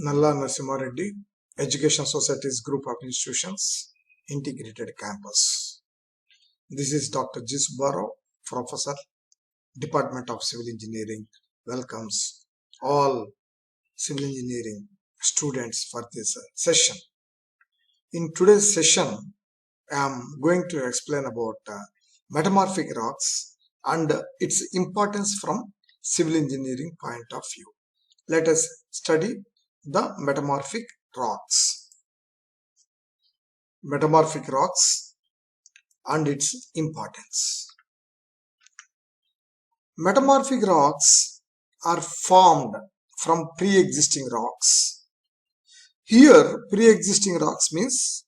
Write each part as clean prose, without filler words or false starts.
Nalla Narasimha Reddy, Education Society's group of institutions, integrated campus. This is Dr. G. Subbarao, Professor, Department of Civil Engineering, welcomes all civil engineering students for this session. In today's session, I am going to explain about metamorphic rocks and its importance from civil engineering point of view. Let us study the metamorphic rocks. Metamorphic rocks and its importance. Metamorphic rocks are formed from pre-existing rocks. Here, pre-existing rocks means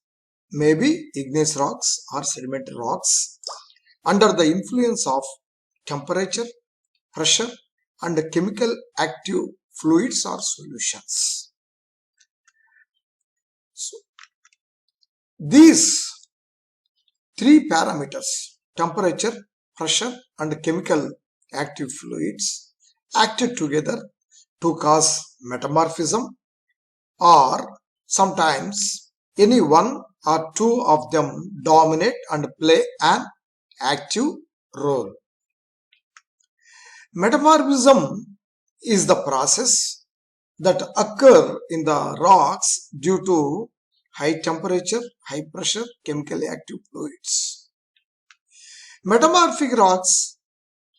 maybe igneous rocks or sedimentary rocks under the influence of temperature, pressure, and chemical active fluids or solutions. So, these three parameters, temperature, pressure, and chemical active fluids, acted together to cause metamorphism, or sometimes any one or two of them dominate and play an active role. Metamorphism is the process that occur in the rocks due to high temperature, high pressure, chemically active fluids. Metamorphic rocks,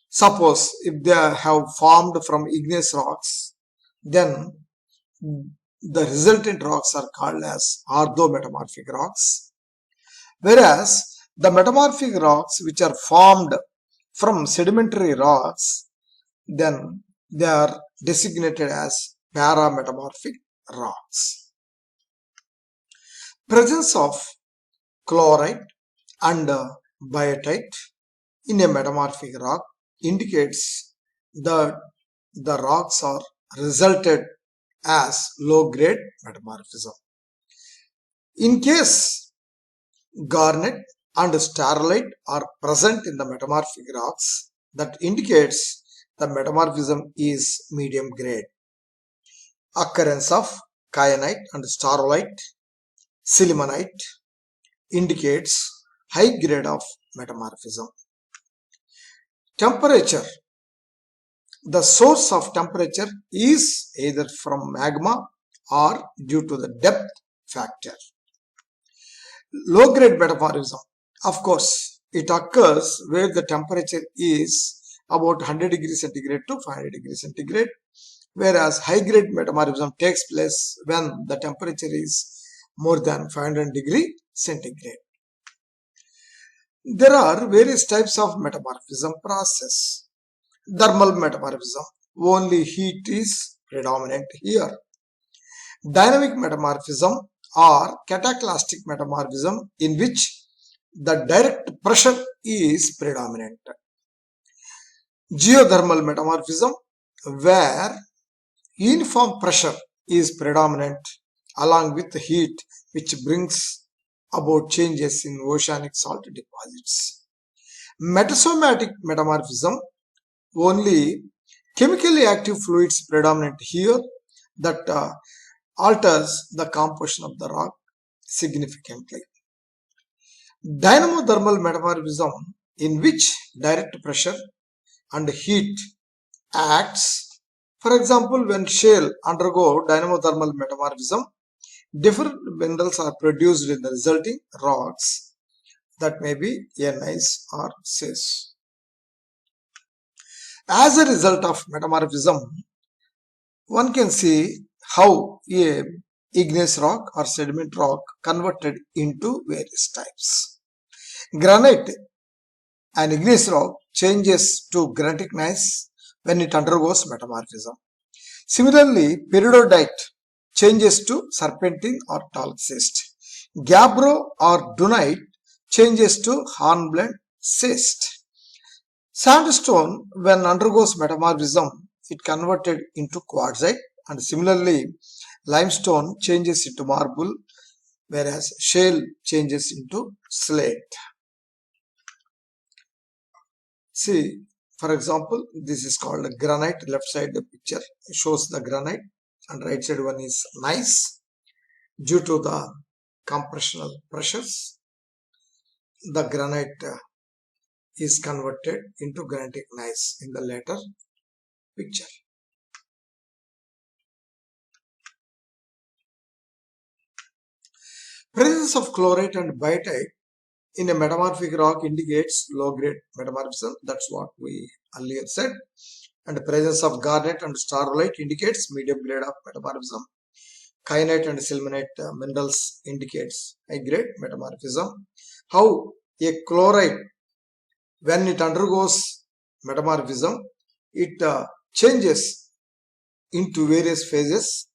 suppose if they have formed from igneous rocks, then the resultant rocks are called as orthometamorphic rocks, whereas the metamorphic rocks which are formed from sedimentary rocks, then they are designated as parametamorphic rocks. Presence of chloride and biotite in a metamorphic rock indicates that the rocks are resulted as low-grade metamorphism. In case garnet and staurolite are present in the metamorphic rocks, that indicates the metamorphism is medium grade. Occurrence of kyanite and staurolite, sillimanite indicates high grade of metamorphism. Temperature. The source of temperature is either from magma or due to the depth factor. Low grade metamorphism, of course, it occurs where the temperature is about 100 degrees centigrade to 500 degrees centigrade, whereas high grade metamorphism takes place when the temperature is more than 500 degrees centigrade. There are various types of metamorphism process. Thermal metamorphism, only heat is predominant here. Dynamic metamorphism or cataclysmic metamorphism, in which the direct pressure is predominant. Geothermal metamorphism, where uniform pressure is predominant along with heat, which brings about changes in oceanic salt deposits. Metasomatic metamorphism, only chemically active fluids predominant here, that alters the composition of the rock significantly. Dynamothermal metamorphism, in which direct pressure and heat acts. For example, when shale undergo dynamothermal metamorphism, different minerals are produced in the resulting rocks, that may be gneiss or cis. As a result of metamorphism, one can see how a igneous rock or sediment rock converted into various types. Granite, an igneous rock, changes to granitic gneiss when it undergoes metamorphism. Similarly, peridotite changes to serpentine or talc-schist. Gabbro or dunite changes to hornblende schist. Sandstone, when undergoes metamorphism, it converted into quartzite, and similarly, limestone changes into marble, whereas shale changes into slate. See, for example, this is called granite. Left side the picture shows the granite, and right side one is gneiss. Due to the compressional pressures, the granite is converted into granitic gneiss in the later picture. Presence of chlorite and biotite in a metamorphic rock indicates low-grade metamorphism. That's what we earlier said. And the presence of garnet and starolite indicates medium grade of metamorphism. Kyanite and sillimanite minerals indicates high-grade metamorphism. How a chloride, when it undergoes metamorphism, it changes into various phases: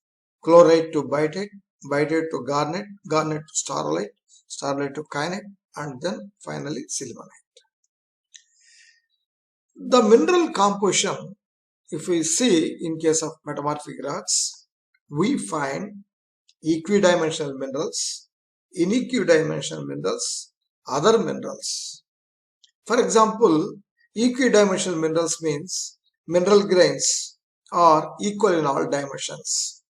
chloride to biotite, biotite to garnet, garnet to starolite, starolite to kyanite, and then finally sillimanite. The mineral composition, if we see in case of metamorphic rocks, we find equidimensional minerals, inequidimensional minerals, other minerals. For example, equidimensional minerals means mineral grains are equal in all dimensions: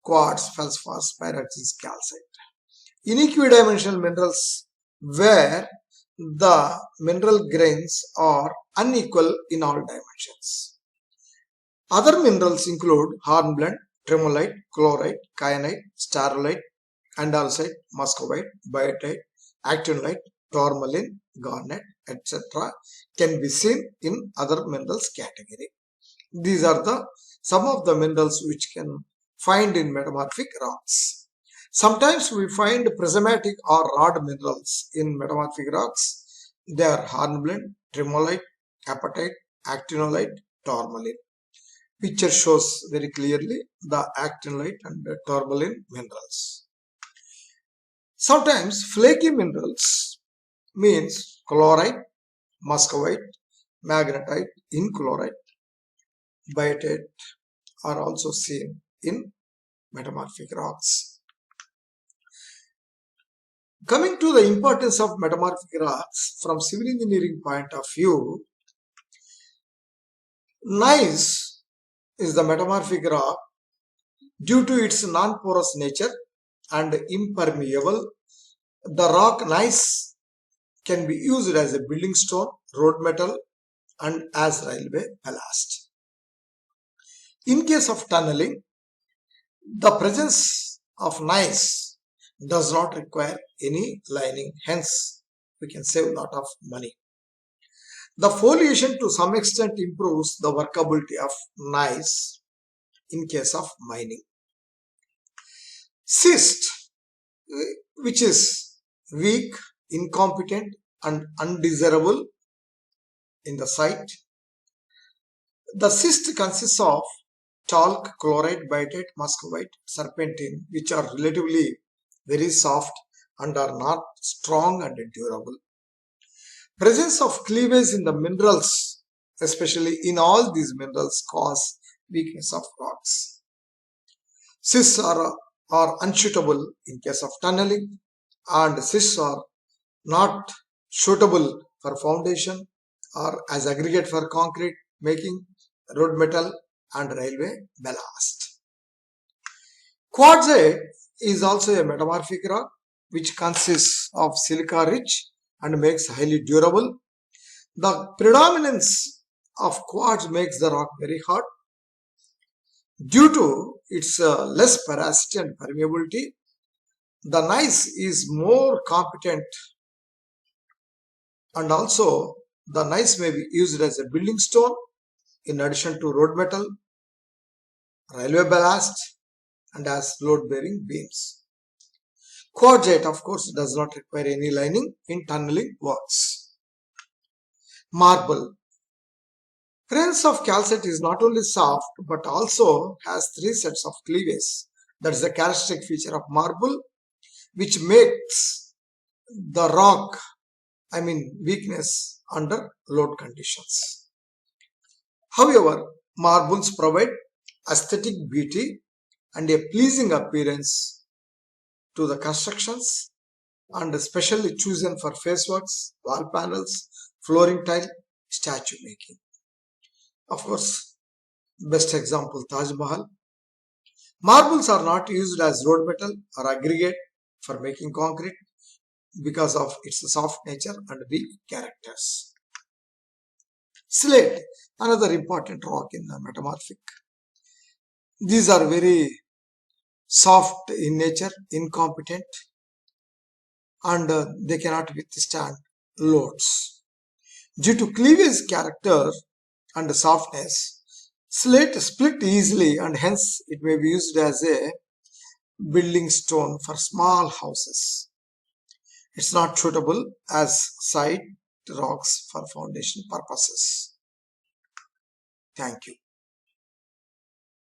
quartz, feldspar, pyrites, calcite. Inequidimensional minerals where the mineral grains are unequal in all dimensions. Other minerals include hornblende, tremolite, chlorite, kyanite, starolite, andesite, muscovite, biotite, actinolite, tourmaline, garnet, etc. can be seen in other minerals category. These are some of the minerals which can find in metamorphic rocks. Sometimes we find prismatic or rod minerals in metamorphic rocks. They are hornblende, tremolite, apatite, actinolite, tourmaline. Picture shows very clearly the actinolite and the tourmaline minerals. Sometimes flaky minerals means chlorite, muscovite, magnetite, inchlorite, biotite are also seen in metamorphic rocks. Coming to the importance of metamorphic rocks from civil engineering point of view, gneiss is the metamorphic rock due to its non-porous nature and impermeable. The rock gneiss can be used as a building stone, road metal, and as railway ballast. In case of tunneling, the presence of gneiss does not require any lining, hence we can save a lot of money. The foliation to some extent improves the workability of gneiss in case of mining. Schist, which is weak, incompetent, and undesirable in the site. The schist consists of talc, chloride, biotite, muscovite, serpentine, which are relatively very soft and are not strong and durable. Presence of cleavage in the minerals, especially in all these minerals, cause weakness of rocks. Schists are unsuitable in case of tunneling, and schists are not suitable for foundation or as aggregate for concrete making, road metal, and railway ballast. Quartzite is also a metamorphic rock which consists of silica rich and makes highly durable. The predominance of quartz makes the rock very hard. Due to its less porosity and permeability, the gneiss is more competent, and also the gneiss may be used as a building stone in addition to road metal, railway ballast, and as load-bearing beams. Quartzite, of course, does not require any lining in tunneling works. Marble. Presence of calcite is not only soft but also has 3 sets of cleavage. That is a characteristic feature of marble which makes the rock, weakness under load conditions. However, marbles provide aesthetic beauty and a pleasing appearance to the constructions, and especially chosen for faceworks, wall panels, flooring tile, statue making. Of course, best example Taj Mahal. Marbles are not used as road metal or aggregate for making concrete because of its soft nature and weak characters. Slate, another important rock in the metamorphic. These are very soft in nature, incompetent, and they cannot withstand loads. Due to cleavage character and softness, slate split easily and hence it may be used as a building stone for small houses. It's not suitable as side rocks for foundation purposes. Thank you.